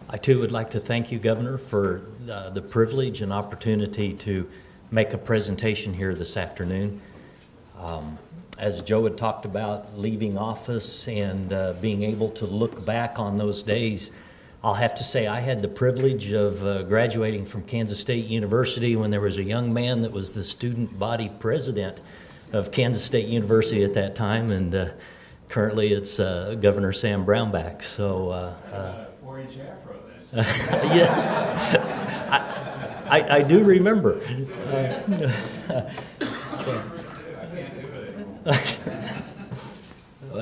I too would like to thank you, Governor, for the privilege and opportunity to make a presentation here this afternoon. As Joe had talked about leaving office and being able to look back on those days, I'll have to say I had the privilege of graduating from Kansas State University when there was a young man that was the student body president of Kansas State University at that time, and currently it's Governor Sam Brownback. So. 4-H afro then. Yeah, I do remember.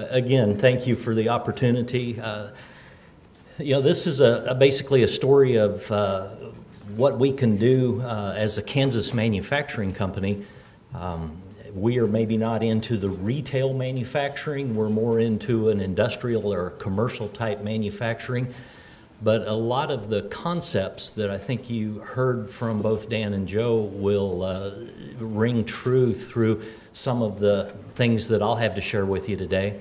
Again, thank you for the opportunity. This is basically a story of what we can do as a Kansas manufacturing company. We are maybe not into the retail manufacturing. We're more into an industrial or commercial type manufacturing. But a lot of the concepts that I think you heard from both Dan and Joe will ring true through some of the things that I'll have to share with you today.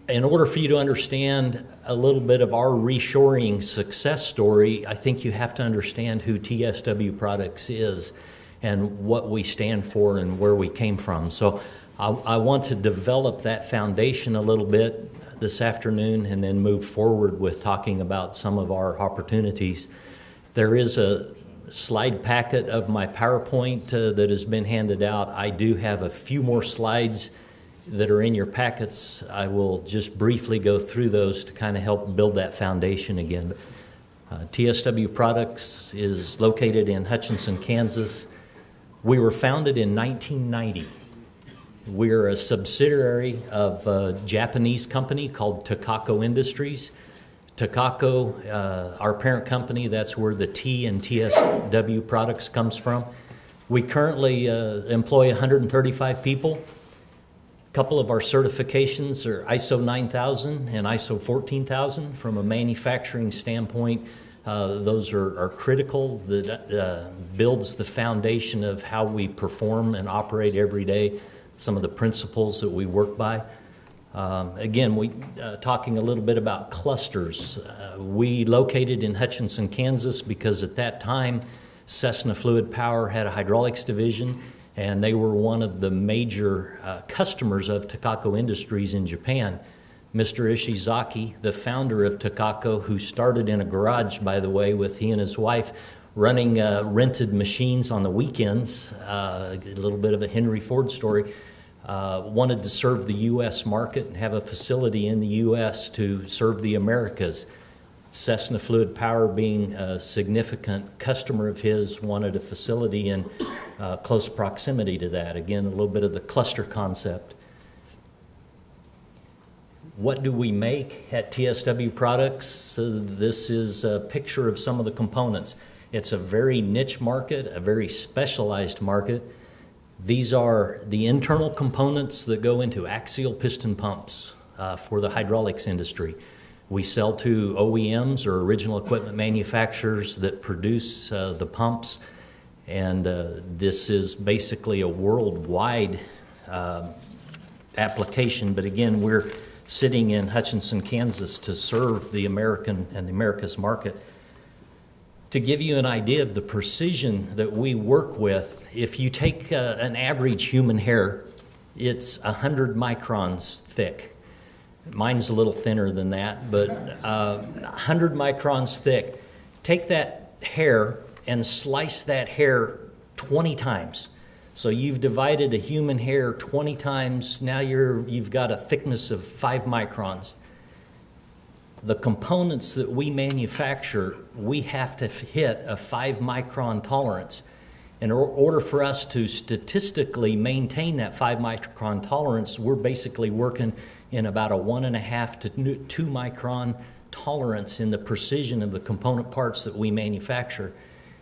In order for you to understand a little bit of our reshoring success story, I think you have to understand who TSW Products is and what we stand for and where we came from. So I want to develop that foundation a little bit this afternoon and then move forward with talking about some of our opportunities. There is a slide packet of my PowerPoint that has been handed out. I do have a few more slides that are in your packets. I will just briefly go through those to kind of help build that foundation again. TSW Products is located in Hutchinson, Kansas. We were founded in 1990. We're a subsidiary of a Japanese company called Takako Industries. Takako, our parent company, that's where the T in TSW Products comes from. We currently employ 135 people. A couple of our certifications are ISO 9000 and ISO 14000. From a manufacturing standpoint, those are critical. That builds the foundation of how we perform and operate every day, some of the principles that we work by. Again, we talking a little bit about clusters. We located in Hutchinson, Kansas because at that time, Cessna Fluid Power had a hydraulics division, and they were one of the major customers of Takako Industries in Japan. Mr. Ishizaki, the founder of Takako, who started in a garage, by the way, with he and his wife running rented machines on the weekends, a little bit of a Henry Ford story, wanted to serve the U.S. market and have a facility in the U.S. to serve the Americas. Cessna Fluid Power, being a significant customer of his, wanted a facility in close proximity to that. Again, a little bit of the cluster concept. What do we make at TSW Products? So this is a picture of some of the components. It's a very niche market, a very specialized market. These are the internal components that go into axial piston pumps for the hydraulics industry. We sell to OEMs or original equipment manufacturers that produce the pumps, and this is basically a worldwide application. But again, we're sitting in Hutchinson, Kansas to serve the American and the America's market. To give you an idea of the precision that we work with, if you take an average human hair, it's 100 microns thick. Mine's a little thinner than that, but 100 microns thick. Take that hair and slice that hair 20 times. So you've divided a human hair 20 times. Now you've got a thickness of 5 microns. The components that we manufacture, we have to hit a 5 micron tolerance. In order for us to statistically maintain that 5 micron tolerance, we're basically working in about a 1.5 to 2 micron tolerance in the precision of the component parts that we manufacture.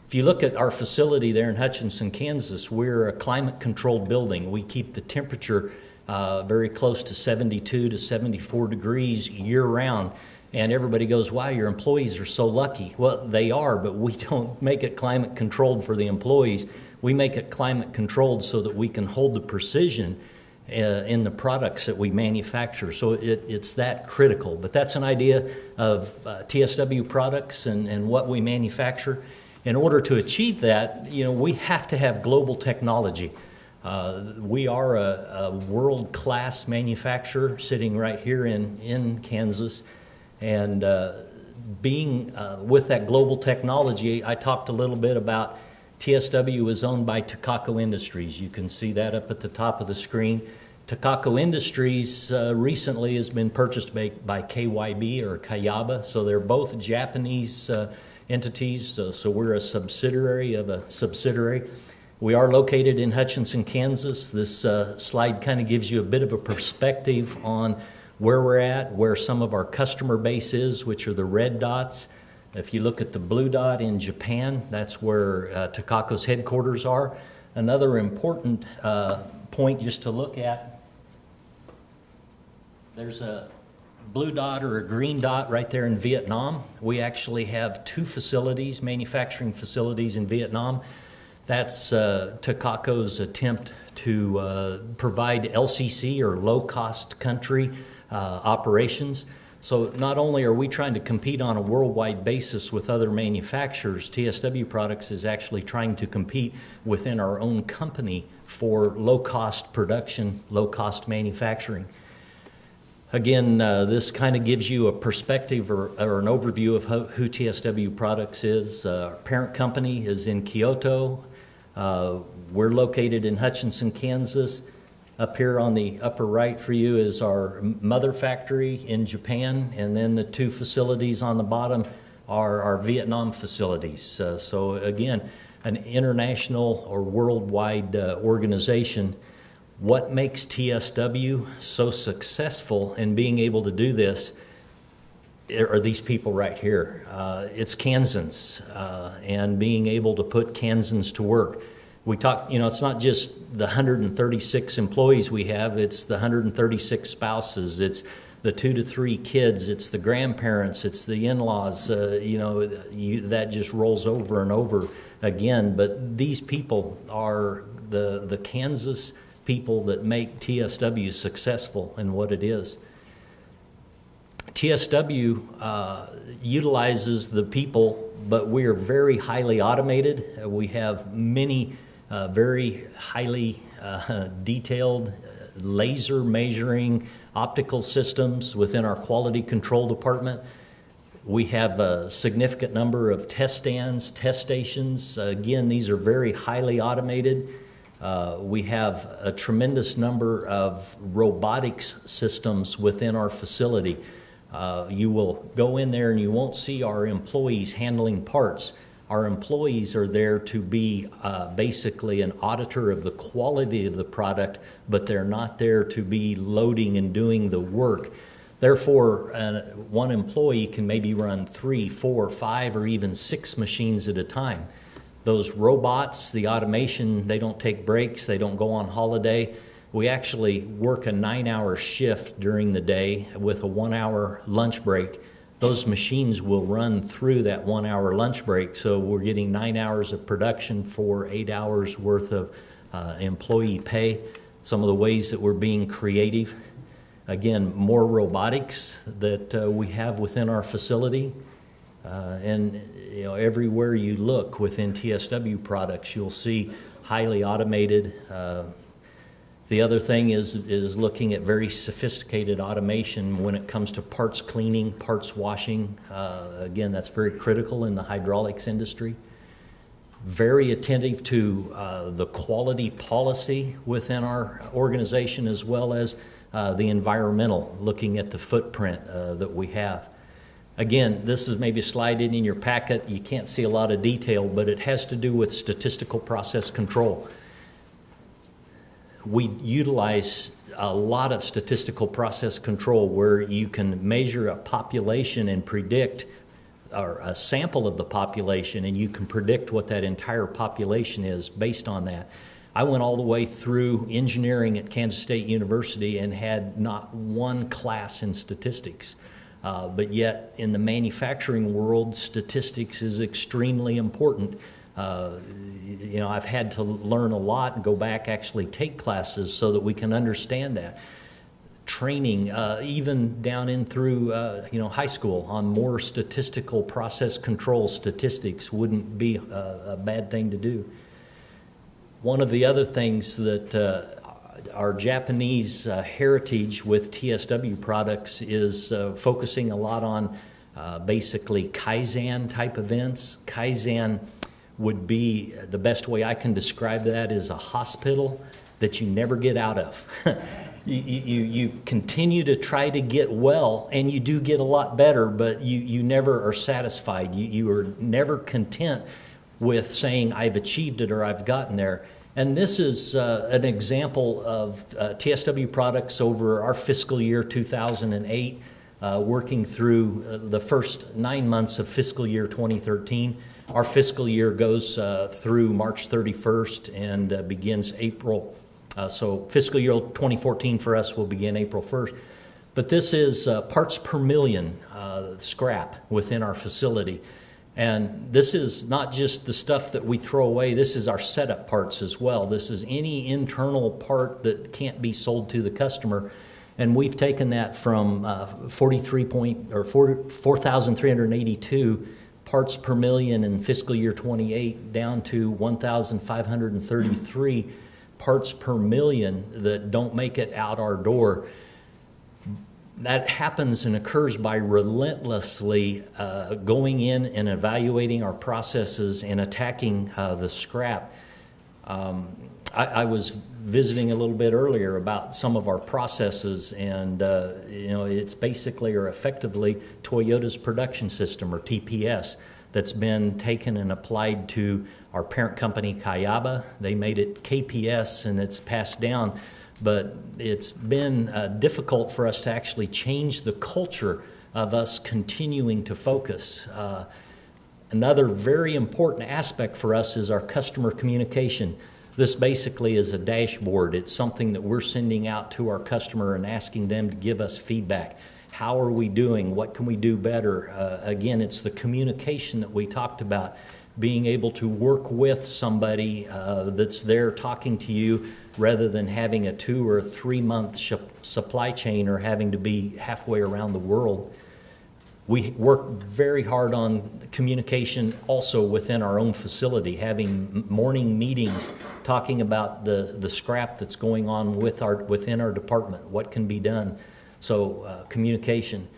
If you look at our facility there in Hutchinson, Kansas, we're a climate-controlled building. We keep the temperature very close to 72 to 74 degrees year-round. And everybody goes, wow, your employees are so lucky. Well, they are, but we don't make it climate-controlled for the employees. We make it climate-controlled so that we can hold the precision in the products that we manufacture. So it's that critical. But that's an idea of TSW products and what we manufacture. In order to achieve that, we have to have global technology. We are a world-class manufacturer sitting right here in Kansas. And being with that global technology, I talked a little bit about TSW is owned by Takako Industries. You can see that up at the top of the screen. Takako Industries recently has been purchased by KYB or Kayaba, so they're both Japanese entities, so we're a subsidiary of a subsidiary. We are located in Hutchinson, Kansas. This slide kind of gives you a bit of a perspective on where we're at, where some of our customer base is, which are the red dots. If you look at the blue dot in Japan, that's where Takako's headquarters are. Another important point just to look at, there's a blue dot or a green dot right there in Vietnam. We actually have 2 facilities, manufacturing facilities in Vietnam. That's Takako's attempt to provide LCC or low-cost country operations. So not only are we trying to compete on a worldwide basis with other manufacturers, TSW Products is actually trying to compete within our own company for low-cost production, low-cost manufacturing. Again, this kind of gives you a perspective or an overview of who TSW Products is. Our parent company is in Kyoto. We're located in Hutchinson, Kansas. Up here on the upper right for you is our mother factory in Japan, and then the 2 facilities on the bottom are our Vietnam facilities. So again, an international or worldwide organization. What makes TSW so successful in being able to do this are these people right here. It's Kansans and being able to put Kansans to work. We talk, it's not just the 136 employees we have, it's the 136 spouses, it's the 2 to 3 kids, it's the grandparents, it's the in-laws, that just rolls over and over again. But these people are the Kansas people that make TSW successful in what it is. TSW utilizes the people, but we are very highly automated. We have many very highly detailed laser measuring optical systems within our quality control department. We have a significant number of test stands, test stations. Again, these are very highly automated. We have a tremendous number of robotics systems within our facility. You will go in there and you won't see our employees handling parts. Our employees are there to be basically an auditor of the quality of the product, but they're not there to be loading and doing the work. Therefore, one employee can maybe run 3, 4, 5, or even 6 machines at a time. Those robots, the automation, they don't take breaks, they don't go on holiday. We actually work a 9-hour shift during the day with a 1-hour lunch break. Those machines will run through that 1-hour lunch break, so we're getting 9 hours of production for 8 hours worth of employee pay. Some of the ways that we're being creative. Again, more robotics that we have within our facility. And everywhere you look within TSW Products, you'll see highly automated. The other thing is looking at very sophisticated automation when it comes to parts cleaning, parts washing. Again, that's very critical in the hydraulics industry. Very attentive to the quality policy within our organization, as well as the environmental, looking at the footprint that we have. Again, this is maybe a slide in your packet. You can't see a lot of detail, but it has to do with statistical process control. We utilize a lot of statistical process control where you can measure a population and predict, or a sample of the population, and you can predict what that entire population is based on that. I went all the way through engineering at Kansas State University and had not one class in statistics. But yet in the manufacturing world, statistics is extremely important. I've had to learn a lot and go back, actually take classes so that we can understand that. Training, even down in through, high school on more statistical process control statistics wouldn't be a bad thing to do. One of the other things that our Japanese heritage with TSW products is focusing a lot on basically Kaizen type events. Kaizen would be, the best way I can describe that is a hospital that you never get out of. You continue to try to get well, and you do get a lot better, but you never are satisfied. You are never content with saying, I've achieved it or I've gotten there. And this is an example of TSW products over our fiscal year 2008, working through the first 9 months of fiscal year 2013. Our fiscal year goes through March 31st and begins April. So fiscal year 2014 for us will begin April 1st. But this is parts per million scrap within our facility. And this is not just the stuff that we throw away, this is our setup parts as well. This is any internal part that can't be sold to the customer. And we've taken that from 4,382 parts per million in fiscal year 28 down to 1,533 parts per million that don't make it out our door. That happens and occurs by relentlessly going in and evaluating our processes and attacking the scrap. I was visiting a little bit earlier about some of our processes, and it's basically or effectively Toyota's production system, or TPS, that's been taken and applied to our parent company, Kayaba. They made it KPS, and it's passed down. But it's been difficult for us to actually change the culture of us continuing to focus. Another very important aspect for us is our customer communication. This basically is a dashboard. It's something that we're sending out to our customer and asking them to give us feedback. How are we doing? What can we do better? Again, it's the communication that we talked about, being able to work with somebody that's there talking to you rather than having a 2 or 3 month supply chain or having to be halfway around the world. We work very hard on communication also within our own facility, having morning meetings talking about the scrap that's going on within our department, what can be done. So communication.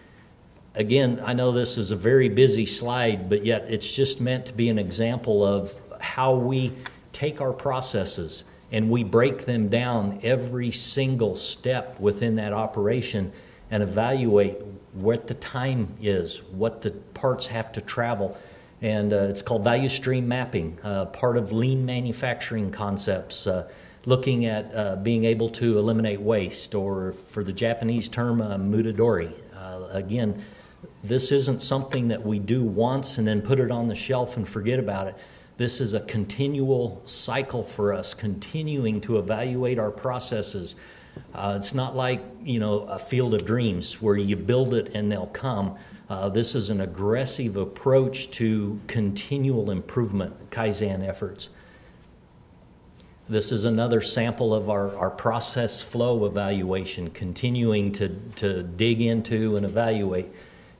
Again, I know this is a very busy slide, but yet it's just meant to be an example of how we take our processes and we break them down every single step within that operation and evaluate what the time is, what the parts have to travel. And it's called value stream mapping, part of lean manufacturing concepts, looking at being able to eliminate waste, or for the Japanese term, mudadori. Again, this isn't something that we do once and then put it on the shelf and forget about it. This is a continual cycle for us, continuing to evaluate our processes. It's not like, a field of dreams where you build it and they'll come. This is an aggressive approach to continual improvement, Kaizen efforts. This is another sample of our process flow evaluation, continuing to dig into and evaluate.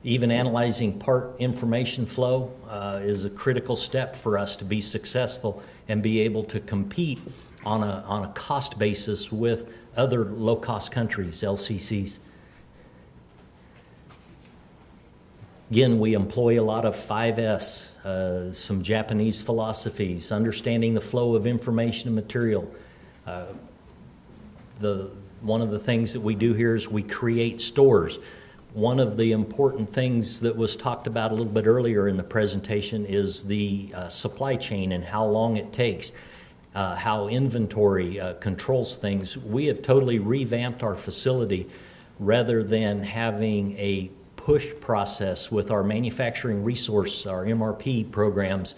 Even analyzing part information flow is a critical step for us to be successful and be able to compete on a cost basis with other low-cost countries, LCCs. Again, we employ a lot of 5S, some Japanese philosophies, understanding the flow of information and material. One of the things that we do here is we create stores. One of the important things that was talked about a little bit earlier in the presentation is the supply chain and how long it takes, how inventory controls things. We have totally revamped our facility rather than having a push process with our manufacturing resource, our MRP programs.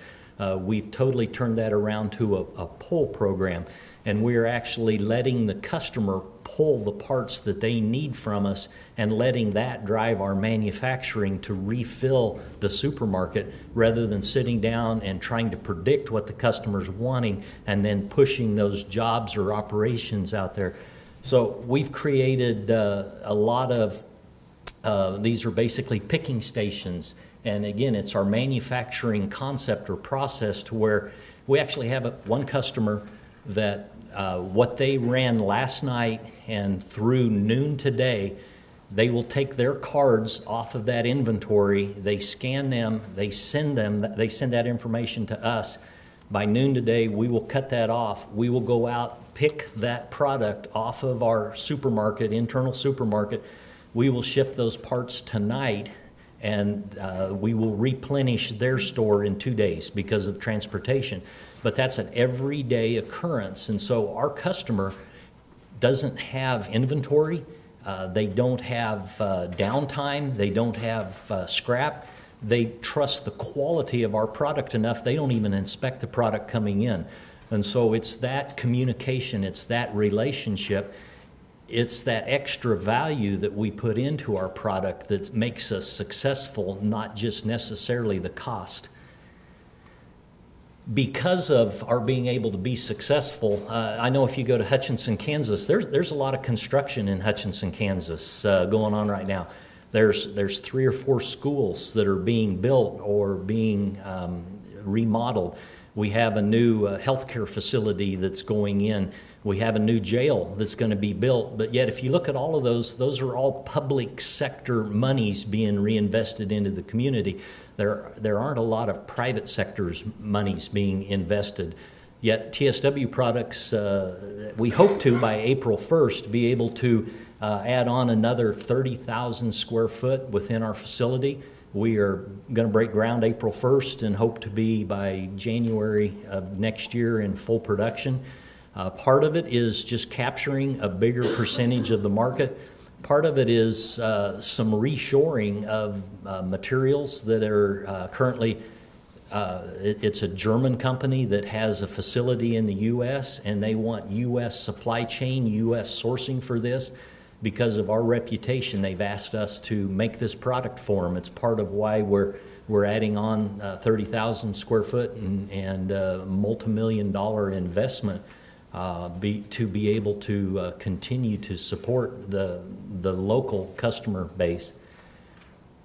We've totally turned that around to a pull program. and we're actually letting the customer pull the parts that they need from us and letting that drive our manufacturing to refill the supermarket rather than sitting down and trying to predict what the customer's wanting and then pushing those jobs or operations out there. So we've created a lot of, these are basically picking stations. And again, it's our manufacturing concept or process to where we actually have one customer that what they ran last night and through noon today, they will take their cards off of that inventory, they scan them, they send that information to us. By noon today, we will cut that off. We will go out, pick that product off of our supermarket, internal supermarket. We will ship those parts tonight, and we will replenish their store in 2 days because of transportation. But that's an everyday occurrence, and so our customer doesn't have inventory, they don't have downtime, they don't have scrap. They trust the quality of our product enough, they don't even inspect the product coming in. And so it's that communication, it's that relationship, it's that extra value that we put into our product that makes us successful, not just necessarily the cost. Because of our being able to be successful, I know if you go to Hutchinson, Kansas, there's a lot of construction in Hutchinson, Kansas going on right now. There's 3 or 4 schools that are being built or being remodeled. We have a new healthcare facility that's going in. We have a new jail that's going to be built. But yet, if you look at all of those are all public sector monies being reinvested into the community. There aren't a lot of private sector's monies being invested. Yet TSW Products, we hope to, by April 1st, be able to add on another 30,000 square foot within our facility. We are going to break ground April 1st and hope to be by January of next year in full production. Part of it is just capturing a bigger percentage of the market. Part of it is some reshoring of materials that are currently, it's a German company that has a facility in the U.S. and they want U.S. supply chain, U.S. sourcing for this. Because of our reputation, they've asked us to make this product for them. It's part of why we're adding on 30,000 square foot and multi-million-dollar investment to be able to continue to support the local customer base.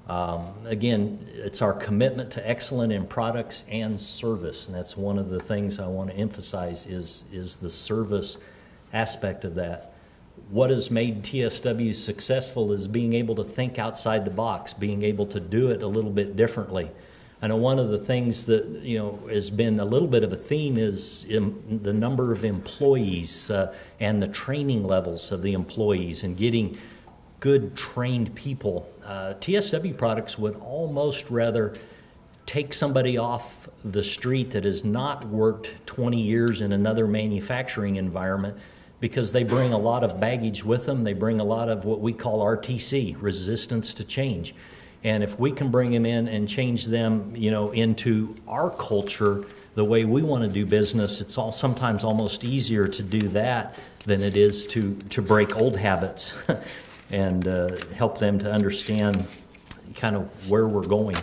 Again, it's our commitment to excellence in products and service, and that's one of the things I want to emphasize is the service aspect of that. What has made TSW successful is being able to think outside the box, being able to do it a little bit differently. I know one of the things that has been a little bit of a theme is the number of employees and the training levels of the employees and getting good trained people. TSW Products would almost rather take somebody off the street that has not worked 20 years in another manufacturing environment because they bring a lot of baggage with them. They bring a lot of what we call RTC, resistance to change. And if we can bring them in and change them, into our culture, the way we want to do business, it's sometimes almost easier to do that than it is to break old habits and help them to understand kind of where we're going.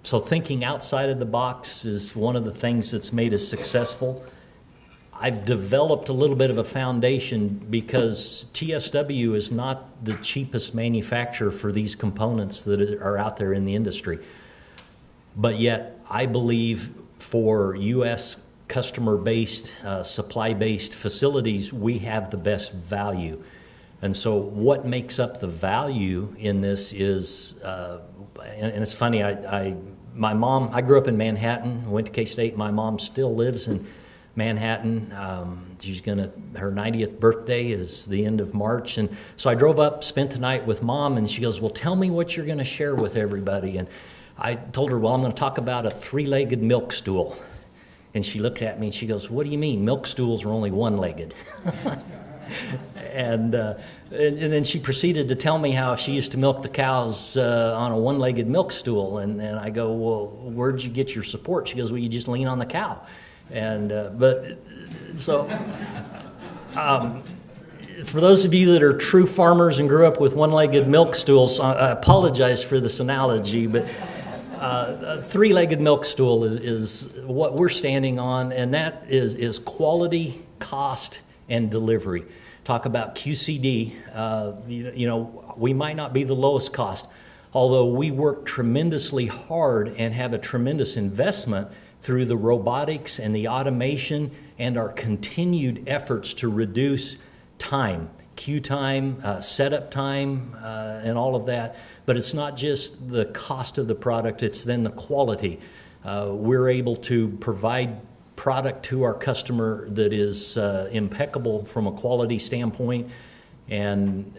So thinking outside of the box is one of the things that's made us successful. I've developed a little bit of a foundation because TSW is not the cheapest manufacturer for these components that are out there in the industry. But yet, I believe for U.S. customer-based, supply-based facilities, we have the best value. And so what makes up the value in this is, and it's funny, my mom, I grew up in Manhattan, went to K-State. My mom still lives in Manhattan. Her 90th birthday is the end of March. And so I drove up, spent the night with Mom, and she goes, well, tell me what you're going to share with everybody. And I told her, well, I'm going to talk about a 3-legged milk stool. And she looked at me and she goes, what do you mean? Milk stools are only 1-legged. And then she proceeded to tell me how she used to milk the cows on a 1-legged milk stool. And I go, well, where'd you get your support? She goes, well, you just lean on the cow. And for those of you that are true farmers and grew up with one-legged milk stools, I apologize for this analogy, but a three-legged milk stool is what we're standing on, and that is quality, cost, and delivery. Talk about QCD. We might not be the lowest cost, although we work tremendously hard and have a tremendous investment through the robotics and the automation and our continued efforts to reduce time, queue time, setup time, and all of that. But it's not just the cost of the product, it's then the quality. We're able to provide product to our customer that is impeccable from a quality standpoint, and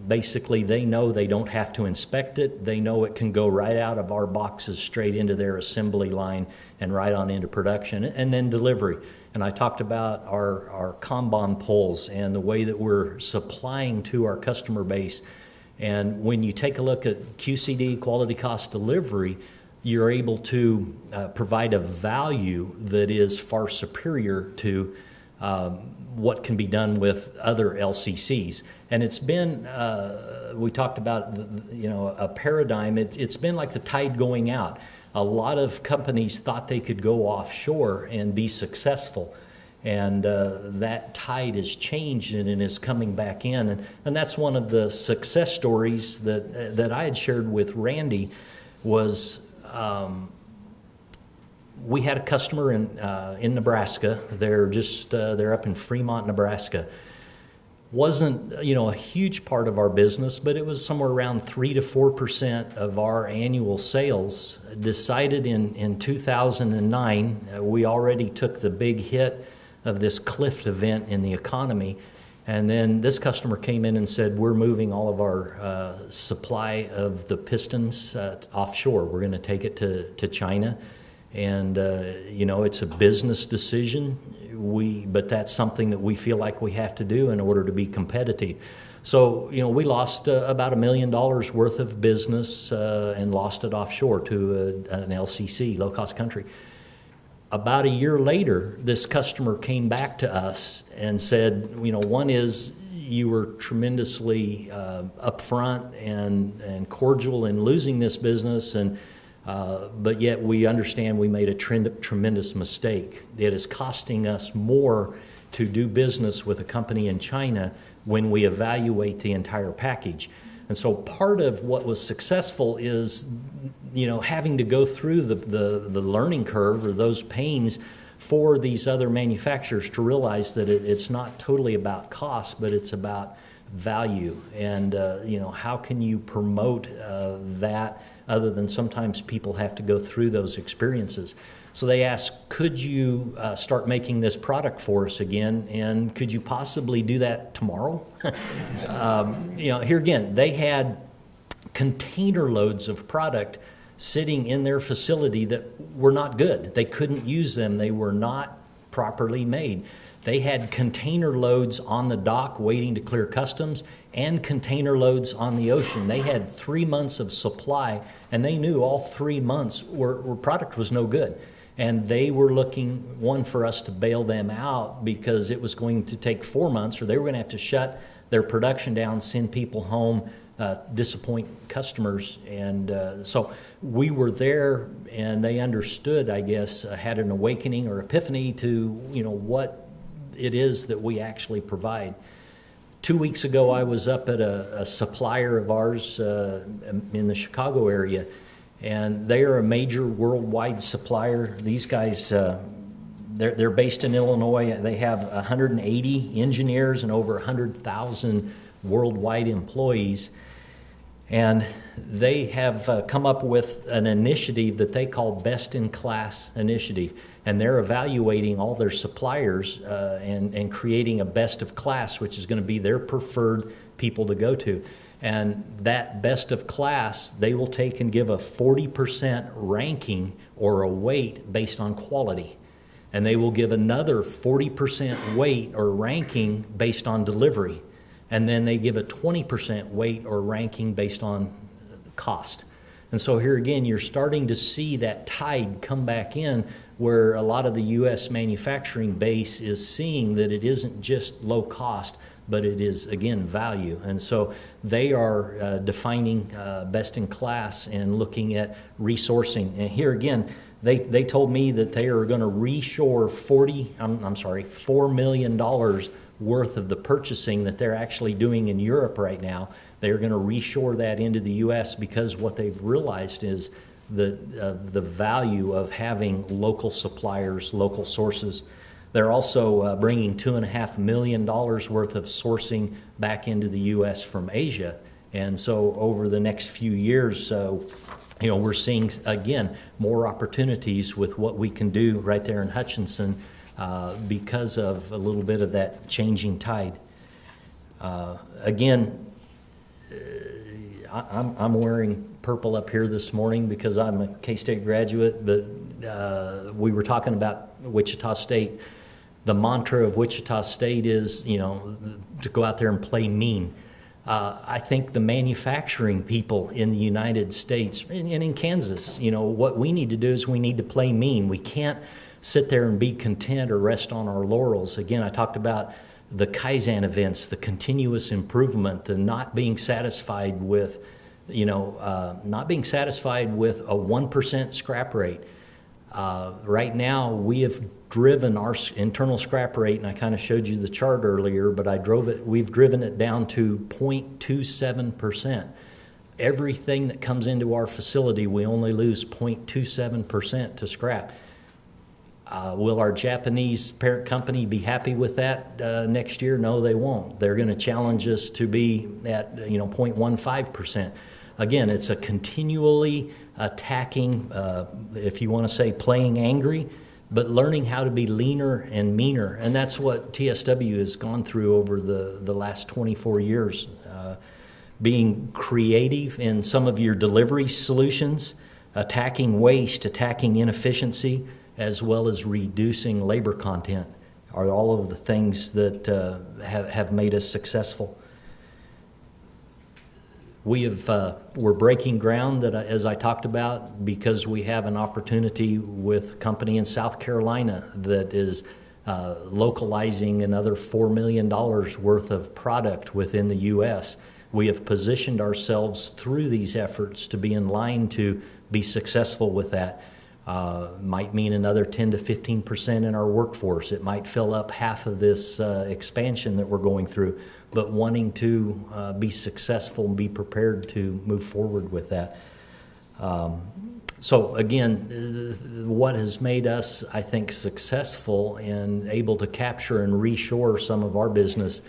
basically they know they don't have to inspect it. They know it can go right out of our boxes straight into their assembly line and right on into production. And then delivery. And I talked about our Kanban poles and the way that we're supplying to our customer base. And when you take a look at QCD, quality cost delivery, you're able to provide a value that is far superior to what can be done with other LCCs. And it's been, we talked about, a paradigm. It's been like the tide going out. A lot of companies thought they could go offshore and be successful. And that tide has changed and is coming back in. And that's one of the success stories that I had shared with Randy was we had a customer in Nebraska. They're up in Fremont, Nebraska. Wasn't a huge part of our business, but it was somewhere around 3 to 4% of our annual sales. Decided in 2009, we already took the big hit of this cliff event in the economy, and then this customer came in and said, we're moving all of our supply of the pistons offshore. We're going to take it to China. And, it's a business decision, but that's something that we feel like we have to do in order to be competitive. So, we lost about $1 million worth of business and lost it offshore to an LCC, low-cost country. About a year later, this customer came back to us and said, one is you were tremendously upfront and cordial in losing this business, but yet we understand we made a tremendous mistake. It is costing us more to do business with a company in China when we evaluate the entire package. And so part of what was successful is, having to go through the learning curve or those pains for these other manufacturers to realize that it's not totally about cost, but it's about value. And, how can you promote that other than sometimes people have to go through those experiences? So they asked, could you start making this product for us again, and could you possibly do that tomorrow? Here again, they had container loads of product sitting in their facility that were not good. They couldn't use them. They were not properly made. They had container loads on the dock waiting to clear customs and container loads on the ocean. They had 3 months of supply, and they knew all 3 months product was no good. And they were looking, one, for us to bail them out because it was going to take 4 months, or they were going to have to shut their production down, send people home, disappoint customers. And so we were there, and they understood, I guess, had an awakening or epiphany to, what it is that we actually provide. 2 weeks ago, I was up at a supplier of ours in the Chicago area, and they are a major worldwide supplier. These guys, they're based in Illinois. They have 180 engineers and over 100,000 worldwide employees. And they have come up with an initiative that they call Best in Class Initiative. And they're evaluating all their suppliers and creating a best of class, which is going to be their preferred people to go to. And that best of class, they will take and give a 40% ranking or a weight based on quality. And they will give another 40% weight or ranking based on delivery. And then they give a 20% weight or ranking based on cost. And so here again, you're starting to see that tide come back in where a lot of the U.S. manufacturing base is seeing that it isn't just low cost, but it is, again, value. And so they are defining best in class and looking at resourcing. And here again, they told me that they are going to reshore $4 million worth of the purchasing that they're actually doing in Europe right now. They're going to reshore that into the U.S. because what they've realized is the value of having local suppliers, local sources. They're also bringing $2.5 million worth of sourcing back into the U.S. from Asia. And so over the next few years, we're seeing, again, more opportunities with what we can do right there in Hutchinson because of a little bit of that changing tide. I'm wearing purple up here this morning because I'm a K-State graduate, but we were talking about Wichita State. The mantra of Wichita State is, to go out there and play mean. I think the manufacturing people in the United States and in Kansas, what we need to do is we need to play mean. We can't sit there and be content or rest on our laurels. Again, I talked about the Kaizen events, the continuous improvement, the not being satisfied with, not being satisfied with a 1% scrap rate. Right now, we have driven our internal scrap rate, and I kind of showed you the chart earlier, but we've driven it down to 0.27%. Everything that comes into our facility, we only lose 0.27% to scrap. Will our Japanese parent company be happy with that next year? No, they won't. They're going to challenge us to be at 0.15%. Again, it's a continually attacking, if you want to say playing angry, but learning how to be leaner and meaner. And that's what TSW has gone through over the last 24 years. Being creative in some of your delivery solutions, attacking waste, attacking inefficiency, as well as reducing labor content are all of the things that have made us successful. We're breaking ground, that as I talked about, because we have an opportunity with a company in South Carolina that is localizing another $4 million worth of product within the U.S. We have positioned ourselves through these efforts to be in line to be successful with that. Might mean another 10 to 15% in our workforce. It might fill up half of this expansion that we're going through, but wanting to be successful and be prepared to move forward with that. So again, what has made us, I think, successful and able to capture and reshore some of our business